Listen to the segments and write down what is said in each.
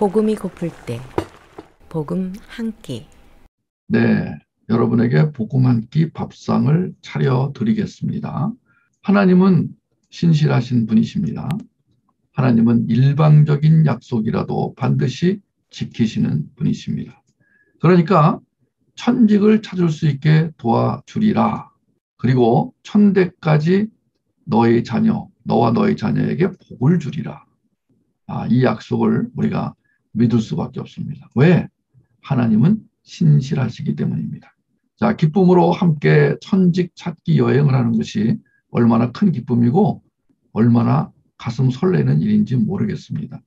복음이 고플 때 복음 한 끼. 네, 여러분에게 복음 한 끼 밥상을 차려드리겠습니다. 하나님은 신실하신 분이십니다. 하나님은 일방적인 약속이라도 반드시 지키시는 분이십니다. 그러니까 천직을 찾을 수 있게 도와주리라. 그리고 천대까지 너의 자녀, 너와 너의 자녀에게 복을 주리라. 이 약속을 우리가 믿을 수밖에 없습니다. 왜? 하나님은 신실하시기 때문입니다. 자, 기쁨으로 함께 천직 찾기 여행을 하는 것이 얼마나 큰 기쁨이고 얼마나 가슴 설레는 일인지 모르겠습니다.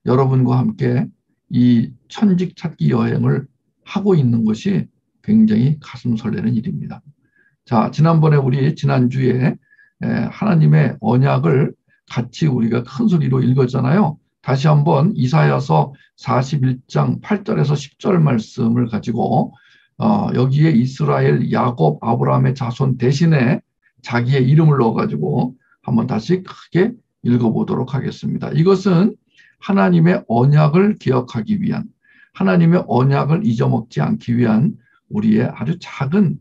여러분과 함께 이 천직 찾기 여행을 하고 있는 것이 굉장히 가슴 설레는 일입니다. 자, 지난번에 우리 지난주에 하나님의 언약을 같이 우리가 큰 소리로 읽었잖아요. 다시 한번 이사야서 41장 8절에서 10절 말씀을 가지고 여기에 이스라엘, 야곱, 아브라함의 자손 대신에 자기의 이름을 넣어가지고 한번 다시 크게 읽어보도록 하겠습니다. 이것은 하나님의 언약을 기억하기 위한, 하나님의 언약을 잊어먹지 않기 위한 우리의 아주 작은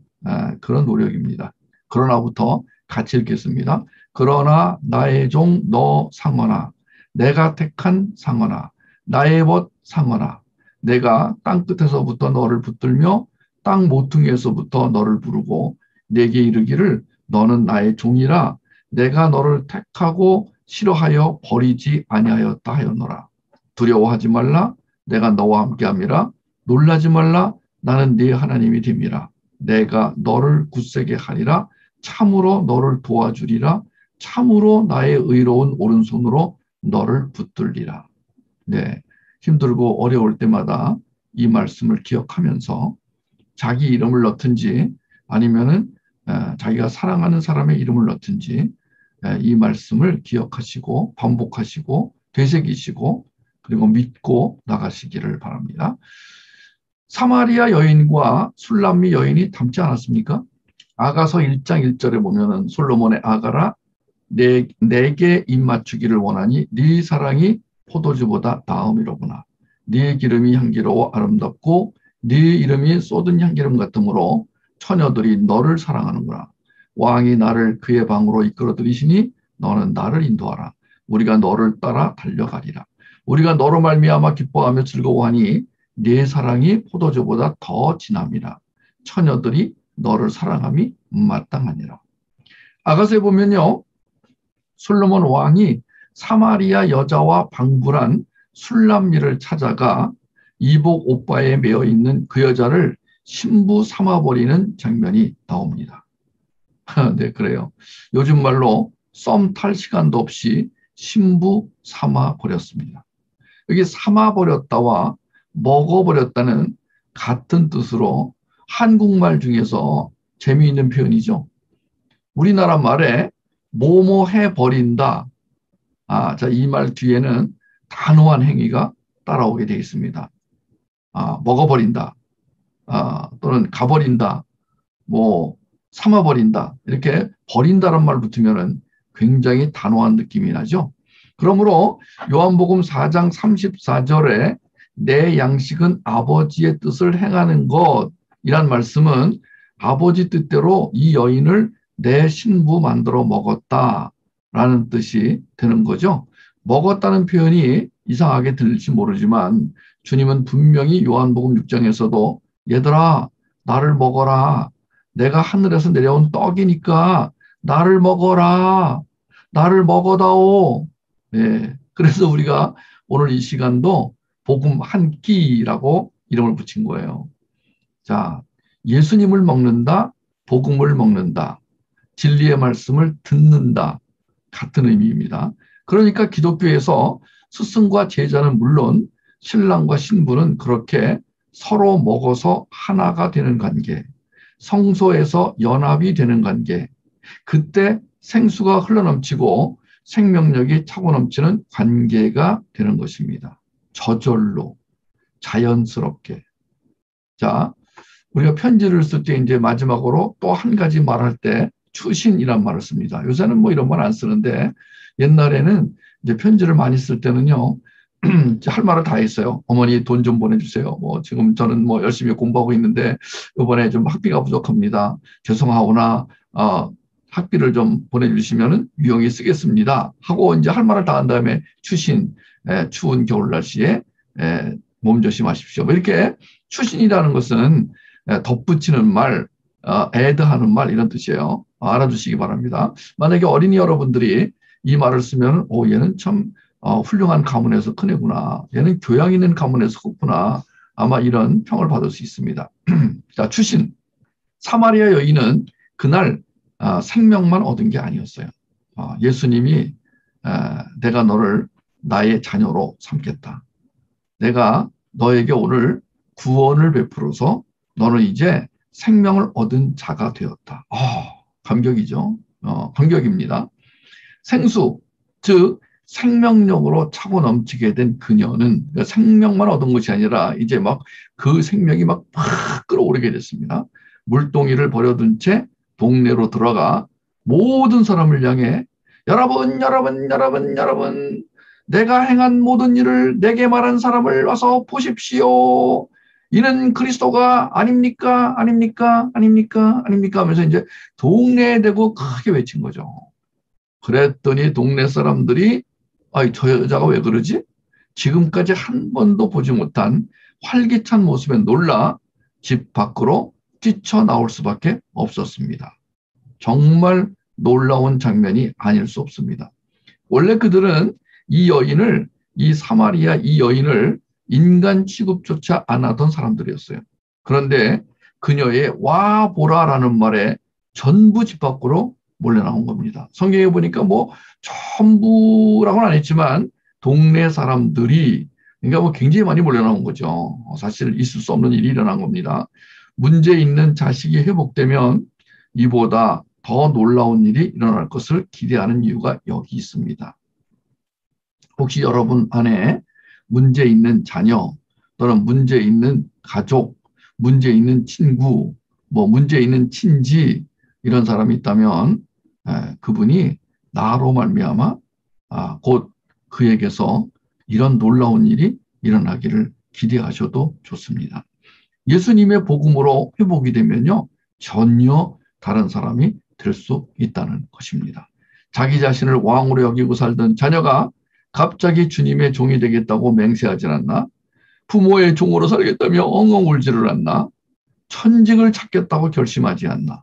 그런 노력입니다. 그러나부터 같이 읽겠습니다. 그러나 나의 종 너 상언아, 내가 택한 상언아, 나의 벗 상언아, 내가 땅끝에서부터 너를 붙들며 땅 모퉁이에서부터 너를 부르고 내게 이르기를 너는 나의 종이라 내가 너를 택하고 싫어하여 버리지 아니하였다 하였노라. 두려워하지 말라, 내가 너와 함께함이라. 놀라지 말라, 나는 네 하나님이 됨이라. 내가 너를 굳세게 하리라. 참으로 너를 도와주리라. 참으로 나의 의로운 오른손으로 너를 붙들리라. 네, 힘들고 어려울 때마다 이 말씀을 기억하면서 자기 이름을 넣든지 아니면은 자기가 사랑하는 사람의 이름을 넣든지 이 말씀을 기억하시고 반복하시고 되새기시고 그리고 믿고 나가시기를 바랍니다. 사마리아 여인과 술람미 여인이 닮지 않았습니까? 아가서 1장 1절에 보면은 솔로몬의 아가라 내게 입맞추기를 원하니 네 사랑이 포도주보다 나음이로구나. 네 기름이 향기로워 아름답고 네 이름이 쏟은 향기름 같으므로 처녀들이 너를 사랑하는구나. 왕이 나를 그의 방으로 이끌어 들이시니 너는 나를 인도하라. 우리가 너를 따라 달려가리라. 우리가 너로 말미암아 기뻐하며 즐거워하니 네 사랑이 포도주보다 더 진함이라. 처녀들이 너를 사랑함이 마땅하니라. 아가서에 보면요, 솔로몬 왕이 사마리아 여자와 방불한 술람미를 찾아가 이복 오빠에 매여 있는 그 여자를 신부 삼아버리는 장면이 나옵니다. 네, 그래요. 요즘 말로 썸 탈 시간도 없이 신부 삼아버렸습니다. 여기 삼아버렸다와 먹어버렸다는 같은 뜻으로 한국말 중에서 재미있는 표현이죠. 우리나라 말에 뭐뭐 해버린다. 자, 이 말 뒤에는 단호한 행위가 따라오게 되어 있습니다. 먹어버린다. 또는 가버린다. 뭐 삼아버린다. 이렇게 버린다란 말 붙으면은 굉장히 단호한 느낌이 나죠. 그러므로 요한복음 4장 34절에 내 양식은 아버지의 뜻을 행하는 것이란 말씀은 아버지 뜻대로 이 여인을 내 신부 만들어 먹었다라는 뜻이 되는 거죠. 먹었다는 표현이 이상하게 들릴지 모르지만 주님은 분명히 요한복음 6장에서도 얘들아 나를 먹어라. 내가 하늘에서 내려온 떡이니까 나를 먹어라. 나를 먹어다오. 네, 그래서 우리가 오늘 이 시간도 복음 한 끼라고 이름을 붙인 거예요. 자, 예수님을 먹는다, 복음을 먹는다, 진리의 말씀을 듣는다 같은 의미입니다. 그러니까 기독교에서 스승과 제자는 물론 신랑과 신부는 그렇게 서로 먹어서 하나가 되는 관계, 성소에서 연합이 되는 관계, 그때 생수가 흘러넘치고 생명력이 차고 넘치는 관계가 되는 것입니다. 저절로, 자연스럽게. 자, 우리가 편지를 쓸 때 이제 마지막으로 또 한 가지 말할 때 추신이란 말을 씁니다. 요새는 뭐 이런 말 안 쓰는데 옛날에는 이제 편지를 많이 쓸 때는요, 할 말을 다 했어요. 어머니 돈 좀 보내주세요. 뭐 지금 저는 뭐 열심히 공부하고 있는데 이번에 좀 학비가 부족합니다. 죄송하거나 학비를 좀 보내주시면은 유용히 쓰겠습니다. 하고 이제 할 말을 다 한 다음에 추운 겨울 날씨에 몸 조심하십시오. 뭐 이렇게 추신이라는 것은 덧붙이는 말, 애드하는 말 이런 뜻이에요. 알아두시기 바랍니다. 만약에 어린이 여러분들이 이 말을 쓰면 얘는 참 훌륭한 가문에서 큰 애구나. 얘는 교양 있는 가문에서 컸구나. 아마 이런 평을 받을 수 있습니다. 자, 추신. 사마리아 여인은 그날 생명만 얻은 게 아니었어요. 예수님이 내가 너를 나의 자녀로 삼겠다. 내가 너에게 오늘 구원을 베풀어서 너는 이제 생명을 얻은 자가 되었다. 감격이죠. 감격입니다. 생수, 즉 생명력으로 차고 넘치게 된 그녀는 생명만 얻은 것이 아니라 이제 막 그 생명이 막 끌어오르게 됐습니다. 물동이를 버려둔 채 동네로 들어가 모든 사람을 향해 여러분, 여러분, 여러분, 여러분, 내가 행한 모든 일을 내게 말한 사람을 와서 보십시오. 이는 그리스도가 아닙니까? 아닙니까? 아닙니까? 아닙니까? 하면서 이제 동네에 대고 크게 외친 거죠. 그랬더니 동네 사람들이 저 여자가 왜 그러지? 지금까지 한 번도 보지 못한 활기찬 모습에 놀라 집 밖으로 뛰쳐나올 수밖에 없었습니다. 정말 놀라운 장면이 아닐 수 없습니다. 원래 그들은 이 사마리아 이 여인을 인간 취급조차 안 하던 사람들이었어요. 그런데 그녀의 와 보라라는 말에 전부 집 밖으로 몰려 나온 겁니다. 성경에 보니까 뭐 전부라고는 안 했지만 동네 사람들이 그러니까 뭐 굉장히 많이 몰려 나온 거죠. 사실 있을 수 없는 일이 일어난 겁니다. 문제 있는 자식이 회복되면 이보다 더 놀라운 일이 일어날 것을 기대하는 이유가 여기 있습니다. 혹시 여러분 안에 문제 있는 자녀 또는 문제 있는 가족, 문제 있는 친구, 뭐 문제 있는 친지 이런 사람이 있다면 그분이 나로 말미암아 곧 그에게서 이런 놀라운 일이 일어나기를 기대하셔도 좋습니다. 예수님의 복음으로 회복이 되면요 전혀 다른 사람이 될 수 있다는 것입니다. 자기 자신을 왕으로 여기고 살던 자녀가 갑자기 주님의 종이 되겠다고 맹세하지 않나? 부모의 종으로 살겠다며 엉엉 울지를 않나? 천직을 찾겠다고 결심하지 않나?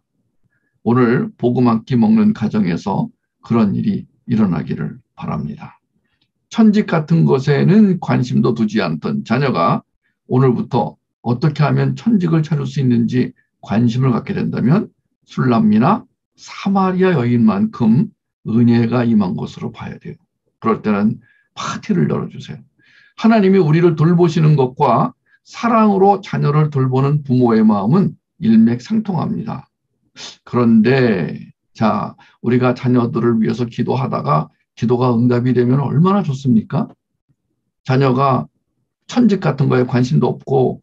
오늘 복음 한 끼 먹는 가정에서 그런 일이 일어나기를 바랍니다. 천직 같은 것에는 관심도 두지 않던 자녀가 오늘부터 어떻게 하면 천직을 찾을 수 있는지 관심을 갖게 된다면 술람미나 사마리아 여인만큼 은혜가 임한 것으로 봐야 돼요. 그럴 때는 파티를 열어주세요. 하나님이 우리를 돌보시는 것과 사랑으로 자녀를 돌보는 부모의 마음은 일맥상통합니다. 그런데 자, 우리가 자녀들을 위해서 기도하다가 기도가 응답이 되면 얼마나 좋습니까? 자녀가 천직 같은 거에 관심도 없고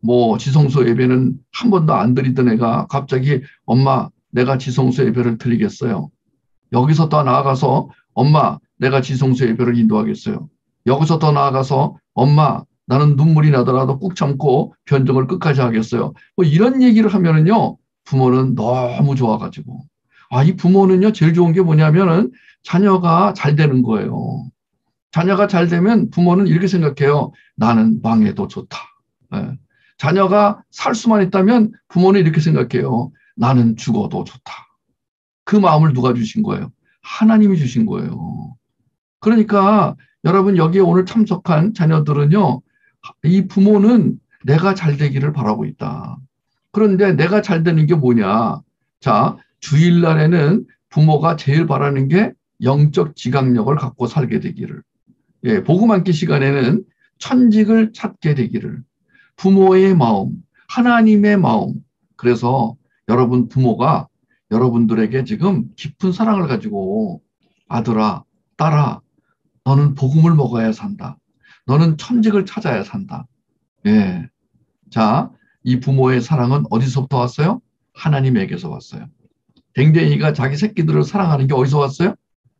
뭐 지성소 예배는 한 번도 안 드리던 애가 갑자기 엄마 내가 지성소 예배를 드리겠어요. 여기서 더 나아가서 엄마 내가 지성소 예배를 인도하겠어요. 여기서 더 나아가서 엄마 나는 눈물이 나더라도 꾹 참고 변정을 끝까지 하겠어요. 뭐 이런 얘기를 하면은요 부모는 너무 좋아가지고 이 부모는요 제일 좋은 게 뭐냐면은 자녀가 잘 되는 거예요. 자녀가 잘 되면 부모는 이렇게 생각해요. 나는 망해도 좋다. 자녀가 살 수만 있다면 부모는 이렇게 생각해요. 나는 죽어도 좋다. 그 마음을 누가 주신 거예요? 하나님이 주신 거예요. 그러니까 여러분 여기에 오늘 참석한 자녀들은요. 이 부모는 내가 잘 되기를 바라고 있다. 그런데 내가 잘 되는 게 뭐냐? 자, 주일날에는 부모가 제일 바라는 게 영적 지각력을 갖고 살게 되기를. 복음 한 끼 시간에는 천직을 찾게 되기를. 부모의 마음, 하나님의 마음. 그래서 여러분 부모가 여러분들에게 지금 깊은 사랑을 가지고 아들아, 딸아, 너는 복음을 먹어야 산다. 너는 천직을 찾아야 산다. 자, 이 부모의 사랑은 어디서부터 왔어요? 하나님에게서 왔어요. 댕댕이가 자기 새끼들을 사랑하는 게 어디서 왔어요?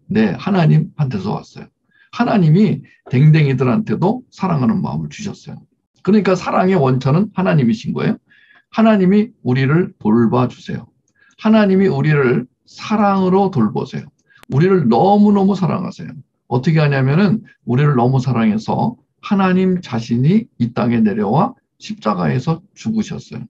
네, 하나님한테서 왔어요. 하나님이 댕댕이들한테도 사랑하는 마음을 주셨어요. 그러니까 사랑의 원천은 하나님이신 거예요. 하나님이 우리를 돌봐주세요. 하나님이 우리를 사랑으로 돌보세요. 우리를 너무너무 사랑하세요. 어떻게 하냐면은 우리를 너무 사랑해서 하나님 자신이 이 땅에 내려와 십자가에서 죽으셨어요.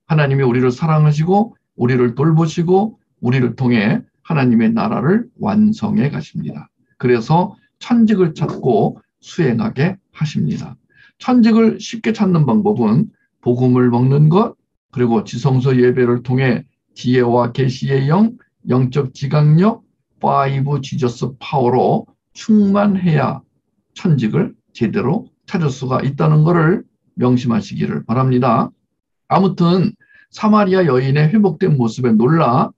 하나님이 우리를 사랑하시고 우리를 돌보시고 우리를 통해 하나님의 나라를 완성해 가십니다. 그래서 천직을 찾고 수행하게 하십니다. 천직을 쉽게 찾는 방법은 복음을 먹는 것, 그리고 지성소 예배를 통해 지혜와 계시의 영, 영적 지각력, 5 지저스 파워로 충만해야 천직을 제대로 찾을 수가 있다는 것을 명심하시기를 바랍니다. 아무튼 사마리아 여인의 회복된 모습에 놀라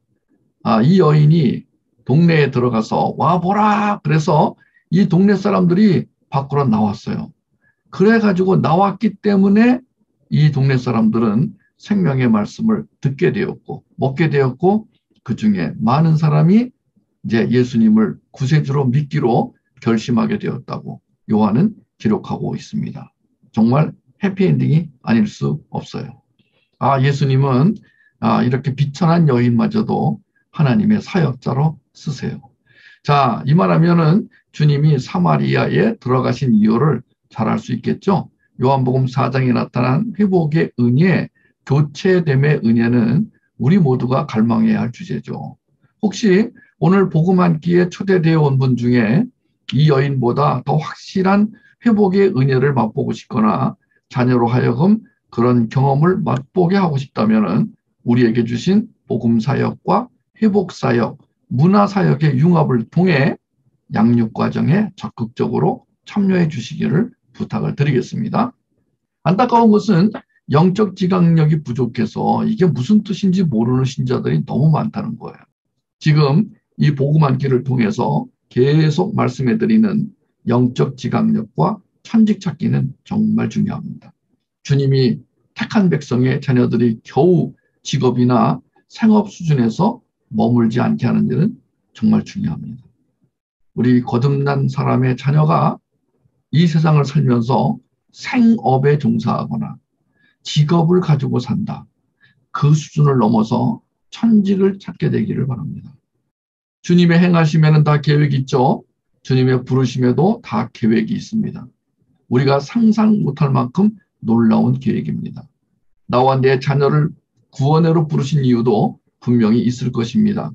이 여인이 동네에 들어가서 와보라. 그래서 이 동네 사람들이 밖으로 나왔어요. 그래가지고 나왔기 때문에 이 동네 사람들은 생명의 말씀을 듣게 되었고 먹게 되었고 그 중에 많은 사람이 이제 예수님을 구세주로 믿기로 결심하게 되었다고 요한은 기록하고 있습니다. 정말 해피엔딩이 아닐 수 없어요. 예수님은 이렇게 비천한 여인마저도 하나님의 사역자로 쓰세요. 자, 이 말하면은 주님이 사마리아에 들어가신 이유를 잘 알 수 있겠죠? 요한복음 4장에 나타난 회복의 은혜, 교체됨의 은혜는 우리 모두가 갈망해야 할 주제죠. 혹시 오늘 복음 한 끼에 초대되어 온 분 중에 이 여인보다 더 확실한 회복의 은혜를 맛보고 싶거나 자녀로 하여금 그런 경험을 맛보게 하고 싶다면 우리에게 주신 복음 사역과 회복 사역, 문화 사역의 융합을 통해 양육 과정에 적극적으로 참여해 주시기를 부탁을 드리겠습니다. 안타까운 것은 영적 지각력이 부족해서 이게 무슨 뜻인지 모르는 신자들이 너무 많다는 거예요. 지금 이 복음 한 끼를 통해서 계속 말씀해 드리는 영적 지각력과 천직 찾기는 정말 중요합니다. 주님이 택한 백성의 자녀들이 겨우 직업이나 생업 수준에서 머물지 않게 하는 일은 정말 중요합니다. 우리 거듭난 사람의 자녀가 이 세상을 살면서 생업에 종사하거나 직업을 가지고 산다. 그 수준을 넘어서 천직을 찾게 되기를 바랍니다. 주님의 행하심에는 다 계획이 있죠. 주님의 부르심에도 다 계획이 있습니다. 우리가 상상 못할 만큼 놀라운 계획입니다. 나와 내 자녀를 구원으로 부르신 이유도 분명히 있을 것입니다.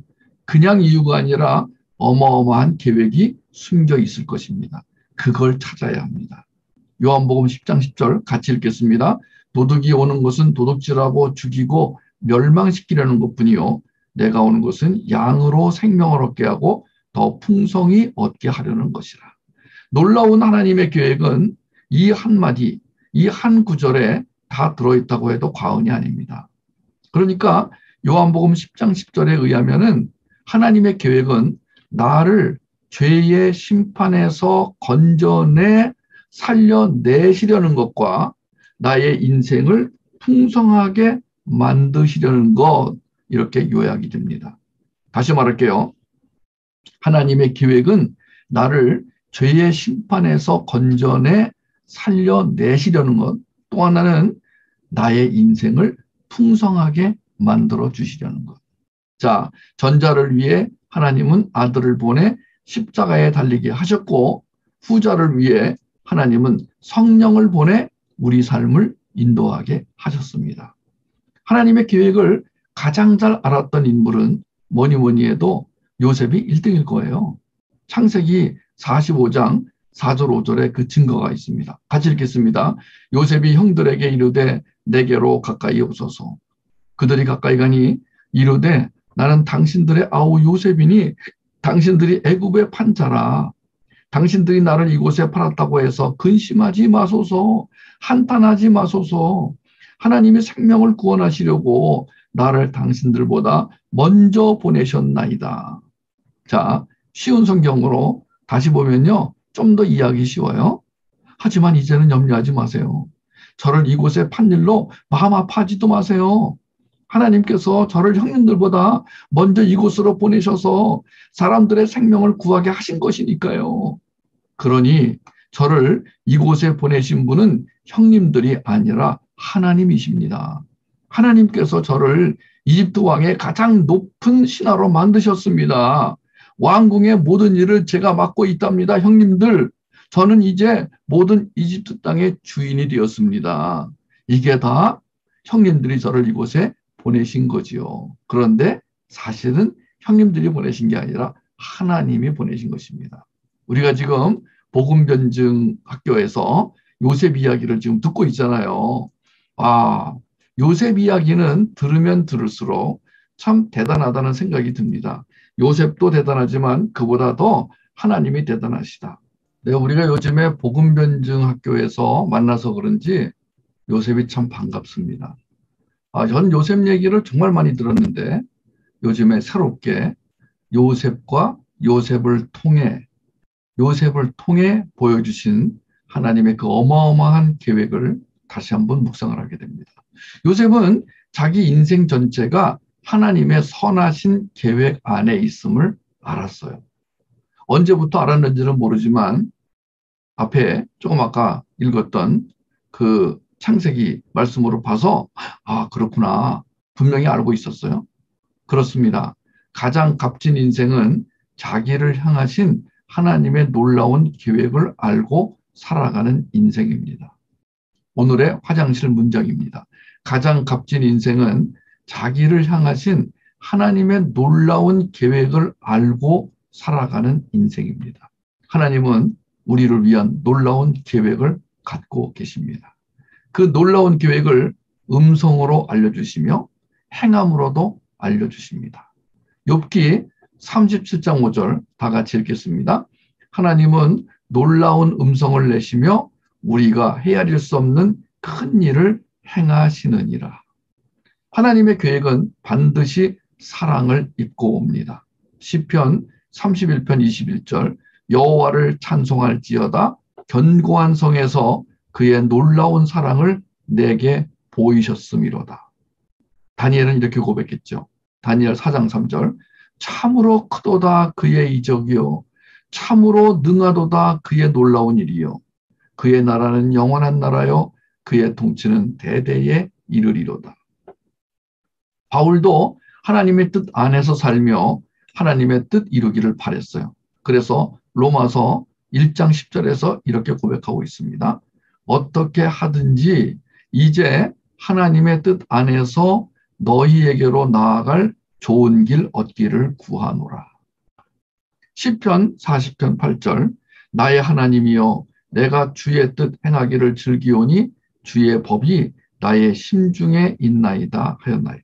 그냥 이유가 아니라 어마어마한 계획이 숨겨 있을 것입니다. 그걸 찾아야 합니다. 요한복음 10장 10절 같이 읽겠습니다. 도둑이 오는 것은 도둑질하고 죽이고 멸망시키려는 것뿐이요 내가 오는 것은 양으로 생명을 얻게 하고 더 풍성히 얻게 하려는 것이라. 놀라운 하나님의 계획은 이 한마디, 이 한 구절에 다 들어있다고 해도 과언이 아닙니다. 그러니까 요한복음 10장 10절에 의하면은 하나님의 계획은 나를 죄의 심판에서 건져내 살려내시려는 것과 나의 인생을 풍성하게 만드시려는 것, 이렇게 요약이 됩니다. 다시 말할게요. 하나님의 계획은 나를 죄의 심판에서 건져내 살려내시려는 것, 또 하나는 나의 인생을 풍성하게 만들어 주시려는 것. 자, 전자를 위해 하나님은 아들을 보내 십자가에 달리게 하셨고 후자를 위해 하나님은 성령을 보내 우리 삶을 인도하게 하셨습니다. 하나님의 계획을 가장 잘 알았던 인물은 뭐니 해도 요셉이 1등일 거예요. 창세기 45장 4절 5절에 그 증거가 있습니다. 같이 읽겠습니다. 요셉이 형들에게 이르되 내게로 가까이 오소서. 그들이 가까이 가니 이르되 나는 당신들의 아우 요셉이니 당신들이 애굽에 판 자라. 당신들이 나를 이곳에 팔았다고 해서 근심하지 마소서. 한탄하지 마소서. 하나님이 생명을 구원하시려고 나를 당신들보다 먼저 보내셨나이다. 자, 쉬운 성경으로 다시 보면요. 좀 더 이해하기 쉬워요. 하지만 이제는 염려하지 마세요. 저를 이곳에 판 일로 마음 아파하지도 마세요. 하나님께서 저를 형님들보다 먼저 이곳으로 보내셔서 사람들의 생명을 구하게 하신 것이니까요. 그러니 저를 이곳에 보내신 분은 형님들이 아니라 하나님이십니다. 하나님께서 저를 이집트 왕의 가장 높은 신하로 만드셨습니다. 왕궁의 모든 일을 제가 맡고 있답니다. 형님들, 저는 이제 모든 이집트 땅의 주인이 되었습니다. 이게 다 형님들이 저를 이곳에 보내신 거지요. 그런데 사실은 형님들이 보내신 게 아니라 하나님이 보내신 것입니다. 우리가 지금 복음변증 학교에서 요셉 이야기를 지금 듣고 있잖아요. 아, 요셉 이야기는 들으면 들을수록 참 대단하다는 생각이 듭니다. 요셉도 대단하지만 그보다 더 하나님이 대단하시다. 네, 우리가 요즘에 복음변증 학교에서 만나서 그런지 요셉이 참 반갑습니다. 전 요셉 얘기를 정말 많이 들었는데 요즘에 새롭게 요셉과 요셉을 통해 보여주신 하나님의 그 어마어마한 계획을 다시 한번 묵상을 하게 됩니다. 요셉은 자기 인생 전체가 하나님의 선하신 계획 안에 있음을 알았어요. 언제부터 알았는지는 모르지만 앞에 조금 아까 읽었던 그 창세기 말씀으로 봐서 그렇구나. 분명히 알고 있었어요. 그렇습니다. 가장 값진 인생은 자기를 향하신 하나님의 놀라운 계획을 알고 살아가는 인생입니다. 오늘의 화장실 문장입니다. 가장 값진 인생은 자기를 향하신 하나님의 놀라운 계획을 알고 살아가는 인생입니다. 하나님은 우리를 위한 놀라운 계획을 갖고 계십니다. 그 놀라운 계획을 음성으로 알려주시며 행함으로도 알려주십니다. 욥기 37장 5절 다 같이 읽겠습니다. 하나님은 놀라운 음성을 내시며 우리가 헤아릴 수 없는 큰 일을 행하시느니라. 하나님의 계획은 반드시 사랑을 입고 옵니다. 시편 31편 21절 여호와를 찬송할지어다 견고한 성에서 그의 놀라운 사랑을 내게 보이셨음이로다. 다니엘은 이렇게 고백했죠. 다니엘 4장 3절 참으로 크도다 그의 이적이요 참으로 능하도다 그의 놀라운 일이요 그의 나라는 영원한 나라요 그의 통치는 대대에 이르리로다. 바울도 하나님의 뜻 안에서 살며 하나님의 뜻 이루기를 바랬어요. 그래서 로마서 1장 10절에서 이렇게 고백하고 있습니다. 어떻게 하든지 이제 하나님의 뜻 안에서 너희에게로 나아갈 좋은 길 얻기를 구하노라. 시편 40편 8절 나의 하나님이여 내가 주의 뜻 행하기를 즐기오니 주의 법이 나의 심중에 있나이다 하였나이다.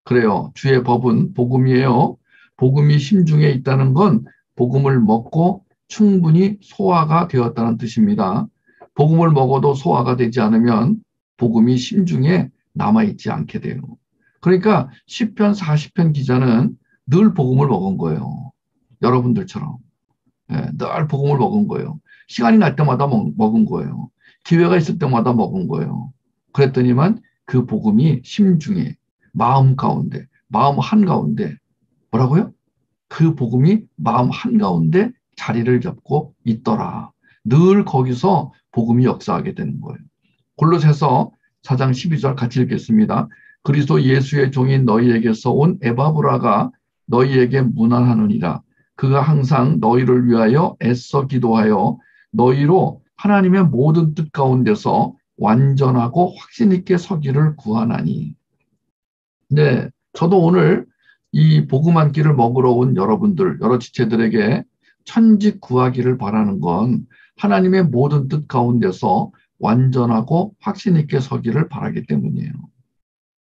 그래요. 주의 법은 복음이에요. 복음이 심중에 있다는 건 복음을 먹고 충분히 소화가 되었다는 뜻입니다. 복음을 먹어도 소화가 되지 않으면 복음이 심중에 남아있지 않게 돼요. 그러니까 시편 40편 기자는 늘 복음을 먹은 거예요. 여러분들처럼. 늘 복음을 먹은 거예요. 시간이 날 때마다 먹은 거예요. 기회가 있을 때마다 먹은 거예요. 그랬더니만 그 복음이 심중에, 마음 가운데, 마음 한가운데, 뭐라고요? 그 복음이 마음 한가운데 자리를 잡고 있더라. 늘 거기서 복음이 역사하게 되는 거예요. 골로새서 4장 12절 같이 읽겠습니다. 그리스도 예수의 종인 너희에게서 온 에바브라가 너희에게 문안하느니라. 그가 항상 너희를 위하여 애써 기도하여 너희로 하나님의 모든 뜻 가운데서 완전하고 확신 있게 서기를 구하나니. 네, 저도 오늘 이 복음 한 끼를 먹으러 온 여러분들, 여러 지체들에게 천직 구하기를 바라는 건 하나님의 모든 뜻 가운데서 완전하고 확신 있게 서기를 바라기 때문이에요.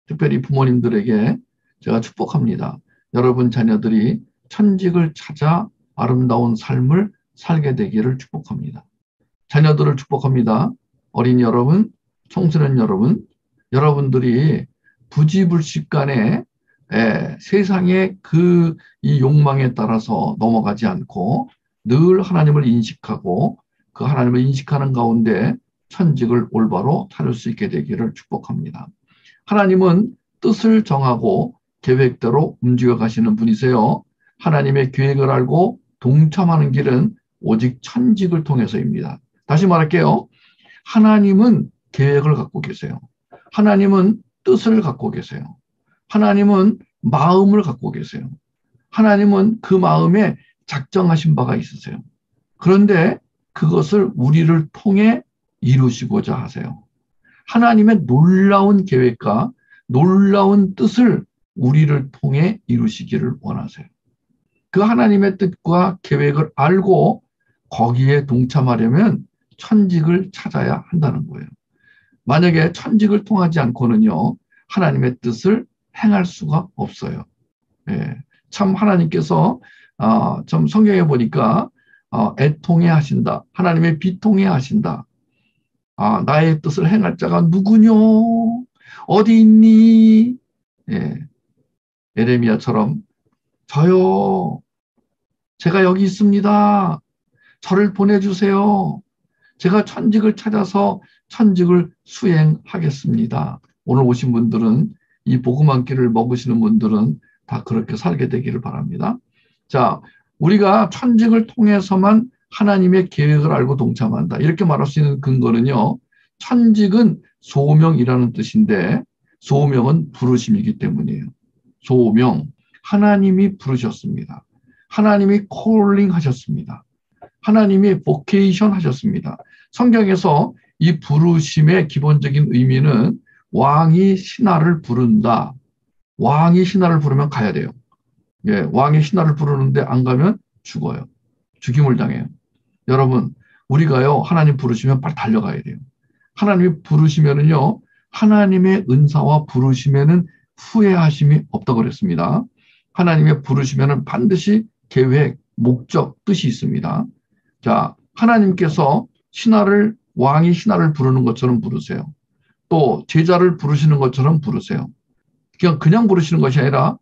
특별히 부모님들에게 제가 축복합니다. 여러분 자녀들이 천직을 찾아 아름다운 삶을 살게 되기를 축복합니다. 자녀들을 축복합니다. 어린이 여러분, 청소년 여러분, 여러분들이 부지불식간에 세상의 이 욕망에 따라서 넘어가지 않고 늘 하나님을 인식하고 그 하나님을 인식하는 가운데 천직을 올바로 찾을 수 있게 되기를 축복합니다. 하나님은 뜻을 정하고 계획대로 움직여 가시는 분이세요. 하나님의 계획을 알고 동참하는 길은 오직 천직을 통해서입니다. 다시 말할게요. 하나님은 계획을 갖고 계세요. 하나님은 뜻을 갖고 계세요. 하나님은 마음을 갖고 계세요. 하나님은 그 마음에 작정하신 바가 있으세요. 그런데 그것을 우리를 통해 이루시고자 하세요. 하나님의 놀라운 계획과 놀라운 뜻을 우리를 통해 이루시기를 원하세요. 그 하나님의 뜻과 계획을 알고 거기에 동참하려면 천직을 찾아야 한다는 거예요. 만약에 천직을 통하지 않고는요, 하나님의 뜻을 행할 수가 없어요. 예, 참 하나님께서 좀 성경에 보니까 애통해 하신다. 하나님의 비통해 하신다. 나의 뜻을 행할 자가 누구뇨? 어디 있니? 예, 에레미야처럼 저요. 제가 여기 있습니다. 저를 보내주세요. 제가 천직을 찾아서 천직을 수행하겠습니다. 오늘 오신 분들은 이 복음 한 끼를 먹으시는 분들은 다 그렇게 살게 되기를 바랍니다. 자, 우리가 천직을 통해서만 하나님의 계획을 알고 동참한다. 이렇게 말할 수 있는 근거는요. 천직은 소명이라는 뜻인데 소명은 부르심이기 때문이에요. 소명. 하나님이 부르셨습니다. 하나님이 콜링 하셨습니다. 하나님이 보케이션 하셨습니다. 성경에서 이 부르심의 기본적인 의미는 왕이 신하를 부른다. 왕이 신하를 부르면 가야 돼요. 예, 왕이 신하를 부르는데 안 가면 죽어요. 죽임을 당해요. 여러분, 우리가요, 하나님 부르시면 빨리 달려가야 돼요. 하나님이 부르시면은요, 하나님의 은사와 부르심에는 후회하심이 없다고 그랬습니다. 하나님의 부르시면은 반드시 계획, 목적, 뜻이 있습니다. 자, 하나님께서 왕이 신하를 부르는 것처럼 부르세요. 또 제자를 부르시는 것처럼 부르세요. 그냥 부르시는 것이 아니라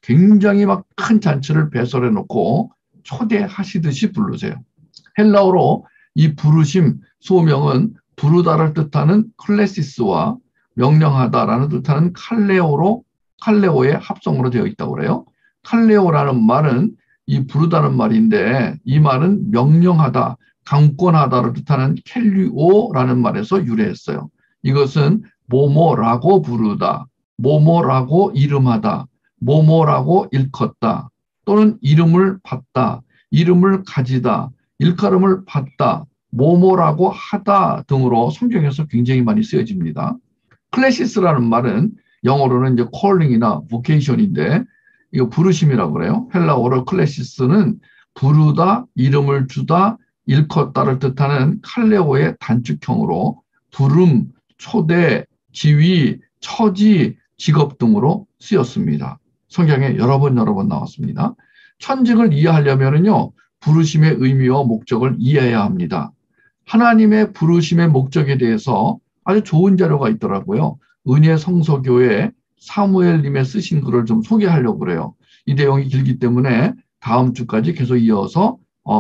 굉장히 막 큰 잔치를 배설해 놓고 초대하시듯이 부르세요. 헬라어로 이 부르심, 소명은 부르다를 뜻하는 클레시스와 명령하다라는 뜻하는 칼레오의 합성으로 되어 있다고 그래요. 칼레오라는 말은 이 부르다는 말인데 이 말은 명령하다, 강권하다를 뜻하는 켈리오라는 말에서 유래했어요. 이것은 뭐뭐라고 부르다, 뭐뭐라고 이름하다, 뭐뭐라고 일컫다, 또는 이름을 받다, 이름을 가지다, 일컬음을 받다, 뭐뭐라고 하다 등으로 성경에서 굉장히 많이 쓰여집니다. 클래시스라는 말은 영어로는 이제 calling이나 vocation인데 이거 부르심이라고 그래요. 헬라어로 클래시스는 부르다, 이름을 주다, 일컫다를 뜻하는 칼레오의 단축형으로 부름, 초대, 지위, 처지, 직업 등으로 쓰였습니다. 성경에 여러 번 나왔습니다. 천직을 이해하려면요, 부르심의 의미와 목적을 이해해야 합니다. 하나님의 부르심의 목적에 대해서 아주 좋은 자료가 있더라고요. 은혜 성서교회 사무엘님의 쓰신 글을 좀 소개하려고 그래요. 이 내용이 길기 때문에 다음 주까지 계속 이어서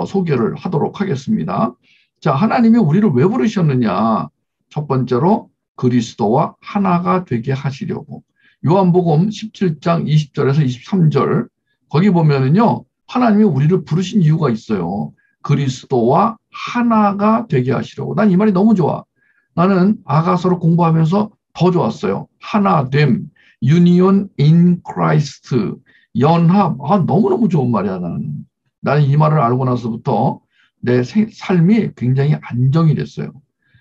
소개를 하도록 하겠습니다. 자, 하나님이 우리를 왜 부르셨느냐? 첫 번째로 그리스도와 하나가 되게 하시려고. 요한복음 17장 20절에서 23절 거기 보면은요, 하나님이 우리를 부르신 이유가 있어요. 그리스도와 하나가 되게 하시려고. 난 이 말이 너무 좋아. 나는 아가서를 공부하면서 더 좋았어요. 하나됨, union in Christ, 연합. 너무너무 좋은 말이야, 나는 이 말을 알고 나서부터 내 삶이 굉장히 안정이 됐어요.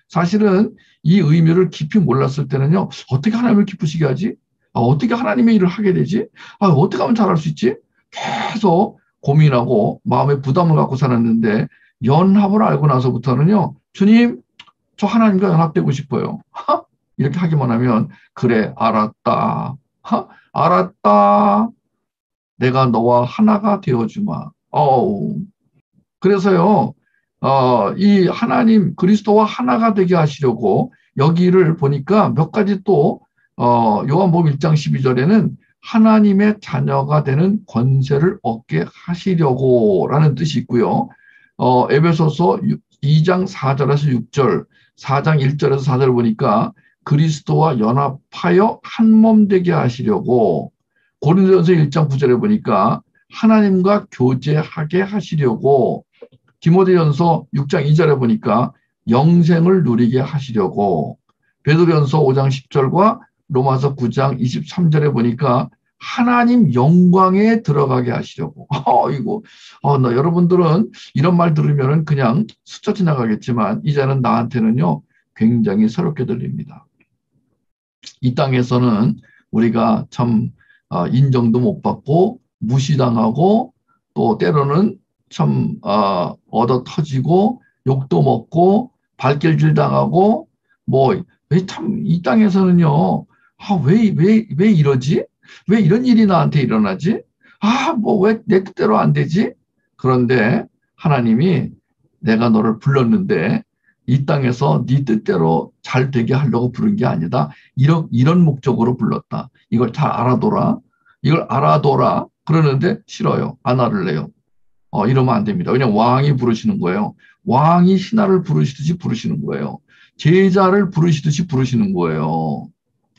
사실은 이 의미를 깊이 몰랐을 때는요, 어떻게 하나님을 기쁘시게 하지? 어떻게 하나님의 일을 하게 되지? 어떻게 하면 잘할 수 있지? 계속 고민하고 마음에 부담을 갖고 살았는데 연합을 알고 나서부터는요, 주님, 저 하나님과 연합되고 싶어요. 이렇게 하기만 하면 그래, 알았다. 알았다. 내가 너와 하나가 되어주마. 그래서요, 이 하나님 그리스도와 하나가 되게 하시려고 여기를 보니까 몇 가지 또 요한복음 1장 12절에는 하나님의 자녀가 되는 권세를 얻게 하시려고 라는 뜻이 있고요. 에베소서 2장 4절에서 6절, 4장 1절에서 4절 보니까 그리스도와 연합하여 한 몸 되게 하시려고, 고린도전서 1장 9절에 보니까 하나님과 교제하게 하시려고, 디모데전서 6장 2절에 보니까 영생을 누리게 하시려고, 베드로전서 5장 10절과 로마서 9장 23절에 보니까 하나님 영광에 들어가게 하시려고. 여러분들은 이런 말 들으면 그냥 스쳐 지나가겠지만 이제는 나한테는요 굉장히 새롭게 들립니다. 이 땅에서는 우리가 참 인정도 못 받고 무시당하고 또 때로는 참 얻어 터지고 욕도 먹고 발길질 당하고 참 이 땅에서는요 왜 이러지? 왜 이런 일이 나한테 일어나지? 왜 내 뜻대로 안 되지? 그런데 하나님이 내가 너를 불렀는데 이 땅에서 네 뜻대로 잘 되게 하려고 부른 게 아니다. 이런 목적으로 불렀다. 이걸 잘 알아둬라. 이걸 알아둬라. 그러는데 싫어요. 안 알을래요. 이러면 안 됩니다. 그냥 왕이 부르시는 거예요. 왕이 신하를 부르시듯이 부르시는 거예요. 제자를 부르시듯이 부르시는 거예요.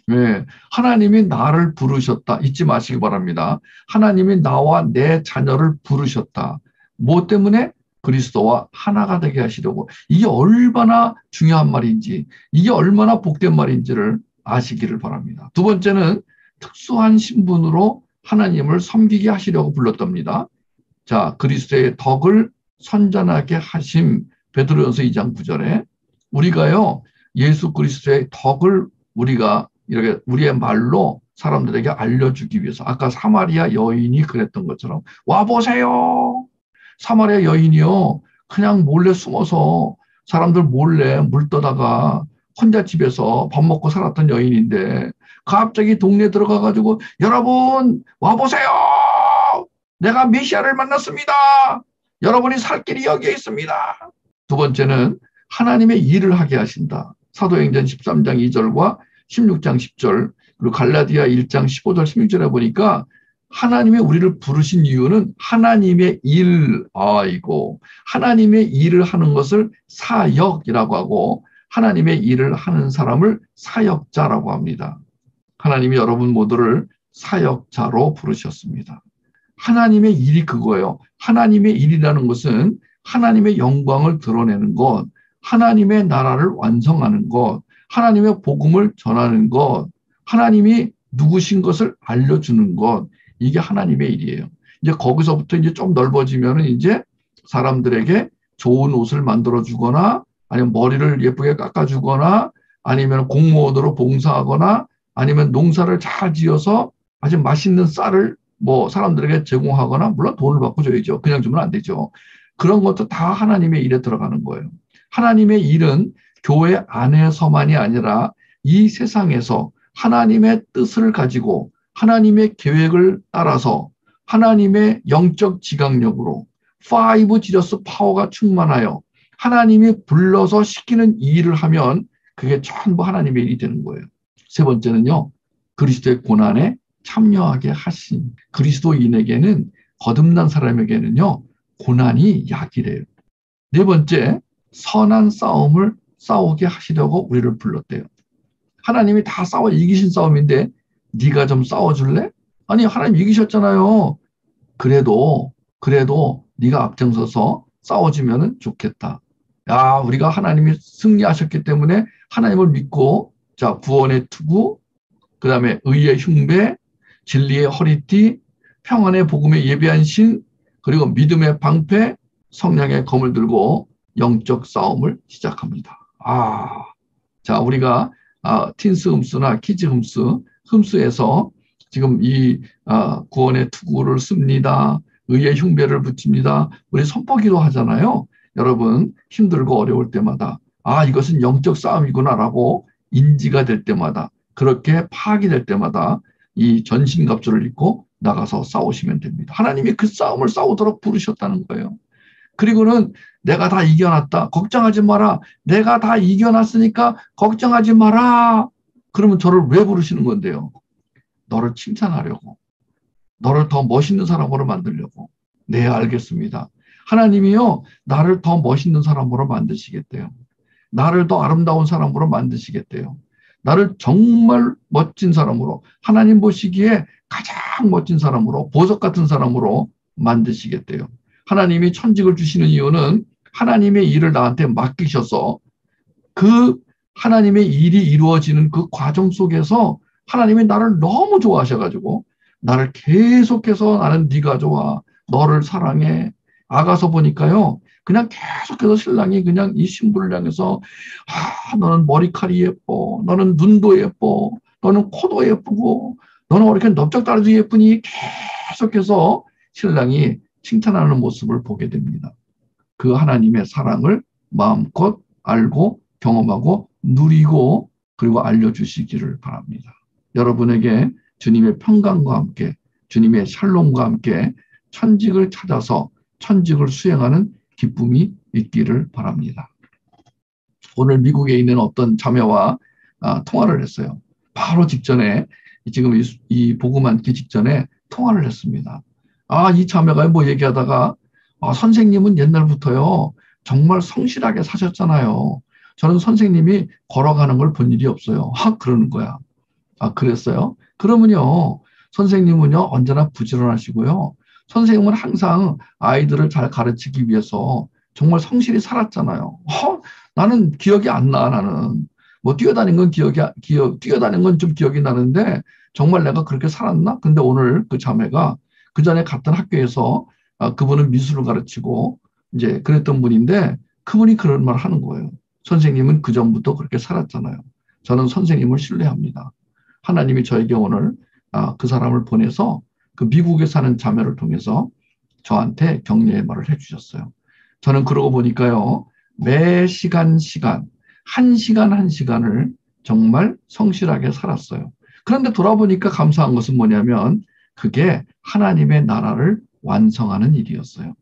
네, 하나님이 나를 부르셨다. 잊지 마시기 바랍니다. 하나님이 나와 내 자녀를 부르셨다. 뭐 때문에? 그리스도와 하나가 되게 하시려고. 이게 얼마나 중요한 말인지, 이게 얼마나 복된 말인지를 아시기를 바랍니다. 두 번째는 특수한 신분으로 하나님을 섬기게 하시려고 불렀답니다. 자, 그리스도의 덕을 선전하게 하심, 베드로전서 2장 9절에 우리가요, 예수 그리스도의 덕을 우리가 이렇게 우리의 말로 사람들에게 알려주기 위해서, 아까 사마리아 여인이 그랬던 것처럼 와보세요. 사마리아 여인이요 그냥 몰래 숨어서 사람들 몰래 물 떠다가 혼자 집에서 밥 먹고 살았던 여인인데 갑자기 동네에 들어가가지고 여러분 와보세요. 내가 메시아를 만났습니다. 여러분이 살 길이 여기에 있습니다. 두 번째는 하나님의 일을 하게 하신다. 사도행전 13장 2절과 16장 10절 그리고 갈라디아 1장 15절 16절에 보니까 하나님의 우리를 부르신 이유는 하나님의 하나님의 일을 하는 것을 사역이라고 하고 하나님의 일을 하는 사람을 사역자라고 합니다. 하나님이 여러분 모두를 사역자로 부르셨습니다. 하나님의 일이 그거예요. 하나님의 일이라는 것은 하나님의 영광을 드러내는 것, 하나님의 나라를 완성하는 것, 하나님의 복음을 전하는 것, 하나님이 누구신 것을 알려주는 것, 이게 하나님의 일이에요. 이제 거기서부터 이제 좀 넓어지면은 이제 사람들에게 좋은 옷을 만들어주거나 아니면 머리를 예쁘게 깎아주거나 아니면 공무원으로 봉사하거나 아니면 농사를 잘 지어서 아주 맛있는 쌀을 사람들에게 제공하거나 물론 돈을 받고 줘야죠. 그냥 주면 안 되죠. 그런 것도 다 하나님의 일에 들어가는 거예요. 하나님의 일은 교회 안에서만이 아니라 이 세상에서 하나님의 뜻을 가지고 하나님의 계획을 따라서 하나님의 영적 지각력으로 5G's 파워가 충만하여 하나님이 불러서 시키는 이 일을 하면 그게 전부 하나님의 일이 되는 거예요. 세 번째는요. 그리스도의 고난에 참여하게 하신 그리스도인에게는 거듭난 사람에게는요. 고난이 약이래요. 네 번째, 선한 싸움을 싸우게 하시려고 우리를 불렀대요. 하나님이 다 싸워 이기신 싸움인데 네가 좀 싸워줄래? 아니 하나님 이기셨잖아요. 그래도 네가 앞장서서 싸워주면 좋겠다. 야, 우리가 하나님이 승리하셨기 때문에 하나님을 믿고 자 구원의 투구, 그 다음에 의의 흉배, 진리의 허리띠, 평안의 복음에 예비한 신, 그리고 믿음의 방패, 성령의 검을 들고 영적 싸움을 시작합니다. 자 우리가 틴스 흠수나 키즈 흠수에서 지금 이 구원의 투구를 씁니다. 의의 흉배를 붙입니다. 우리 선포기도 하잖아요. 여러분 힘들고 어려울 때마다 이것은 영적 싸움이구나라고 인지가 될 때마다 그렇게 파악이 될 때마다 이 전신갑주를 입고 나가서 싸우시면 됩니다. 하나님이 그 싸움을 싸우도록 부르셨다는 거예요. 그리고는 내가 다 이겨놨다. 걱정하지 마라. 내가 다 이겨놨으니까 걱정하지 마라. 그러면 저를 왜 부르시는 건데요? 너를 칭찬하려고. 너를 더 멋있는 사람으로 만들려고. 네, 알겠습니다. 하나님이요, 나를 더 멋있는 사람으로 만드시겠대요. 나를 더 아름다운 사람으로 만드시겠대요. 나를 정말 멋진 사람으로, 하나님 보시기에 가장 멋진 사람으로, 보석 같은 사람으로 만드시겠대요. 하나님이 천직을 주시는 이유는 하나님의 일을 나한테 맡기셔서 그 하나님의 일이 이루어지는 그 과정 속에서 하나님이 나를 너무 좋아하셔가지고 나를 계속해서 나는 네가 좋아. 너를 사랑해. 아가서 보니까요. 그냥 계속해서 신랑이 그냥 이 신부를 향해서 너는 머리칼이 예뻐. 너는 눈도 예뻐. 너는 코도 예쁘고 너는 이렇게 넓적다리도 예쁘니 계속해서 신랑이 칭찬하는 모습을 보게 됩니다. 그 하나님의 사랑을 마음껏 알고 경험하고 누리고 그리고 알려주시기를 바랍니다. 여러분에게 주님의 평강과 함께 주님의 샬롬과 함께 천직을 찾아서 천직을 수행하는 기쁨이 있기를 바랍니다. 오늘 미국에 있는 어떤 자매와 통화를 했어요. 바로 직전에 지금 이 복음 앉기 직전에 통화를 했습니다. 이 자매가 뭐 얘기하다가 선생님은 옛날부터요 정말 성실하게 사셨잖아요. 저는 선생님이 걸어가는 걸 본 일이 없어요. 그러는 거야. 그랬어요? 그러면요 선생님은요 언제나 부지런하시고요. 선생님은 항상 아이들을 잘 가르치기 위해서 정말 성실히 살았잖아요. 나는 기억이 안 나. 나는 뭐 뛰어다닌 건 뛰어다닌 건 좀 기억이 나는데 정말 내가 그렇게 살았나? 근데 오늘 그 자매가 그 전에 갔던 학교에서 그분은 미술을 가르치고 이제 그랬던 분인데 그분이 그런 말 하는 거예요. 선생님은 그 전부터 그렇게 살았잖아요. 저는 선생님을 신뢰합니다. 하나님이 저에게 오늘 그 사람을 보내서 그 미국에 사는 자매를 통해서 저한테 격려의 말을 해주셨어요. 저는 그러고 보니까요. 매 시간, 한 시간 한 시간을 정말 성실하게 살았어요. 그런데 돌아보니까 감사한 것은 뭐냐면 그게 하나님의 나라를 완성하는 일이었어요.